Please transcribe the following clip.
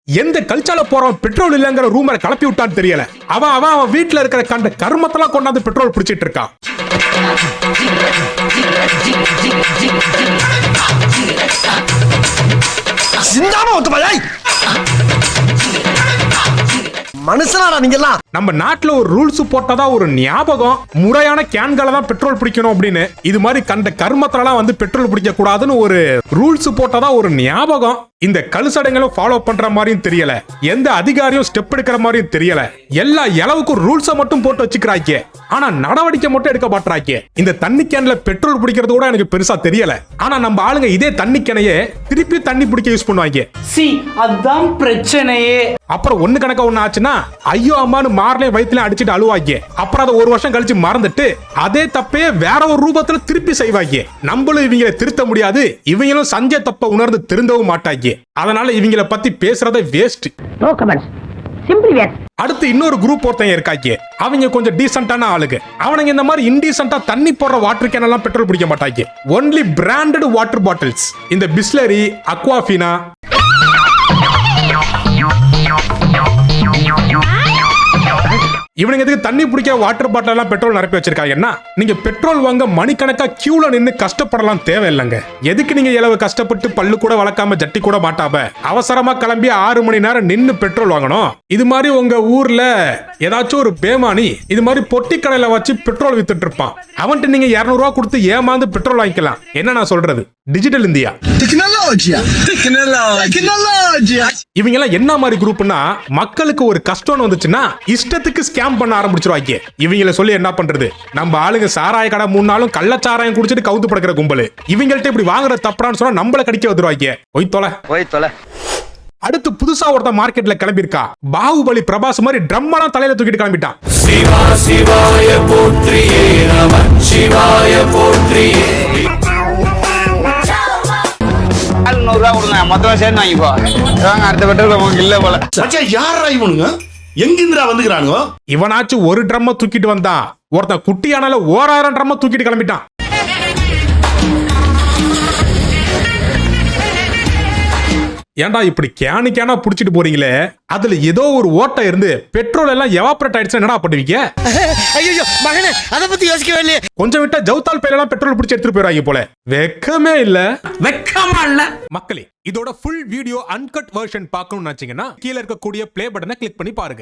எந்த கல்ச்சால போறவன் பெட்ரோல் இல்லங்கிற ரூமரை கிளப்பி விட்டான்னு தெரியல. அவன் வீட்டுல இருக்கிற கண்ட கர்மத்தெல்லாம் கொண்டாந்து பெட்ரோல் பிடிச்சிட்டு இருக்கான். மனுஷனாடா நீங்கெல்லாம். நம்ம நாட்டுல ஒரு ரூல்ஸ் போட்டதா ஒரு ஞாபகம், முறையான கேன்களை தான் பெட்ரோல் பிடிக்கணும் அப்படின்னு. இது மாதிரி கண்ட கர்மத்திலாம் வந்து பெட்ரோல் பிடிக்க கூடாதுன்னு ஒரு ரூல்ஸ் போட்டதா ஒரு ஞாபகம். இந்த கழுசடங்களும் ஃபாலோ பண்ற மாதிரியும் தெரியல, எந்த அதிகாரியும் ஸ்டெப் எடுக்கிற மாதிரியும் தெரியல. எல்லா அளவுக்கு ரூல்ஸை மட்டும் போட்டு வச்சுக்கிறாங்க, ஆனா நடவடிக்கை மட்டும் எடுக்க மாட்டாங்க. இந்த தண்ணி கேன்ல பெட்ரோல் பிடிக்கிறது கூட எனக்கு பெருசா தெரியல. ஆனா நம்ம ஆளுங்க இதே தண்ணி கேனையே திருப்பி தண்ணி பிடிக்க யூஸ் பண்ணுவாங்க. அதான் பிரச்சனையே. அப்புறம் ஒண்ணு கணக்கா ஒண்ணு ஆச்சுன்னா ஐயோ அம்மானு மார்லையும் வயிற்றுல அடிச்சுட்டு அழுவாங்க. அப்புறம் அதை ஒரு வருஷம் கழிச்சு மறந்துட்டு அதே தப்பே வேற ஒரு ரூபத்துல திருப்பி செய்வாங்க. நம்மளும் இவங்களை திருத்த முடியாது, இவங்களும் சஞ்சய தப்ப உணர்ந்து திருந்தவும் மாட்டாங்க. அதனால இவங்களை பத்தி பேசுறதே வேஸ்ட். அடுத்து இன்னொரு குரூப் ஒருத்தங்க இருக்காங்க, அவங்க கொஞ்சம் டீசென்டான ஆளுங்க. அவனுங்க இந்த மாதிரி இன்டீசென்டா தண்ணி போடுற வாட்டர் கேன் எல்லாம் பெட்ரோல் பிடிக்க மாட்டாங்க. ஒன்லி பிராண்டட் வாட்டர் பாட்டில்ஸ், இந்த பிஸ்லரி, அக்வாஃபினா, இவனுங்க எதுக்கு தண்ணி பிடிக்கிற வாட்டர் பாட்டில் எல்லாம் பெட்ரோல் நிரப்பி வச்சிருக்காங்கன்னா, நீங்க பெட்ரோல் வாங்க மணிக்கணக்கா கியூல நின்னு கஷ்டப்படலாம் தேவையில்லைங்க. எதுக்கு நீங்க எவ்வளவு கஷ்டப்பட்டு பல்லு கூட வளர்க்காம ஜட்டி கூட மாட்டாம அவசரமா கிளம்பி 6 மணி நேரம் நின்னு பெட்ரோல் வாங்கணும்? இது மாதிரி உங்க ஊர்ல ஏதாச்சும் ஒரு பேமானி இது மாதிரி பொட்டி கடையில வச்சு பெட்ரோல் வித்துட்டு இருப்பான். அவன்கிட்ட நீங்க 200 ரூபாய் கொடுத்து ஏமாந்து பெட்ரோல் வாங்கிக்கலாம். என்ன நான் சொல்றது, டிஜிட்டல் இந்தியா. இவங்க எல்லாம் என்ன மாதிரி குரூப்னா, மக்களுக்கு ஒரு கஷ்டம் வந்துச்சுன்னா இஷ்டத்துக்கு ஸ்கேம் பண்ண ஆரம்பிச்சிருவாங்க. இவங்கள சொல்லி என்ன பண்றது, நம்ம ஆளுங்க சாராய கடை 3 நாளும் கள்ளச்சாராயம் குடிச்சிட்டு கவுத்து படுக்கிற கும்பல். இவங்கள்ட்ட இப்படி வாங்குற தப்புறான்னு சொன்னா நம்மள கடிக்க வந்துருவாங்க. போய் தொலை. அடுத்து புதுசா ஒருத்த மார்க்கெட்ல கிளம்பிருக்கா, பாகுபலி பிரபாஸ் மாதிரி ட்ரம்மெல்லாம் தலையில தூக்கிட்டு கிளம்பிட்டான். சிவா சிவாய போற்றியே நம சிவாய போற்றியே. 100 ரூபா கொடுங்க, மொத்தமா சேர்ந்து வாங்கிப்போ. அடுத்த பெட்ரோல் உங்களுக்கு இல்ல போல. யாரா இவனுங்க, எங்கிந்திரா வந்துக்கிறானுங்க? இவனாச்சும் ஒரு ட்ரம்ம தூக்கிட்டு வந்தான், ஒருத்தன் குட்டியானால 1000 ட்ரம்ம தூக்கிட்டு கிளம்பிட்டான். ஏன்டா இப்படி கேனா புடிச்சிட்டு போறீங்களே, அதுல ஏதோ ஒரு ஓட்டை இருந்து பெட்ரோல் எல்லாம் எவாபரேட் ஆயிடுச்சு, என்னடா பண்ணுவீங்க? ஐயோ மகனே, அத பத்தி யோசிக்கவே இல்லையே. கொஞ்சம் விட்டா ஜவுத்தால் பேரெல்லாம் பெட்ரோல் பிடிச்சி எடுத்துட்டு போயிடுவாங்க போல. வெக்கமே இல்ல, வெக்கமா இல்ல. மக்களே, இதோட ஃபுல் வீடியோ அன்கட் வெர்ஷன் பார்க்கணும்னு நினைச்சீங்கன்னா கீழே இருக்கக்கூடிய ப்ளே பட்டனை கிளிக் பண்ணி பாருங்க.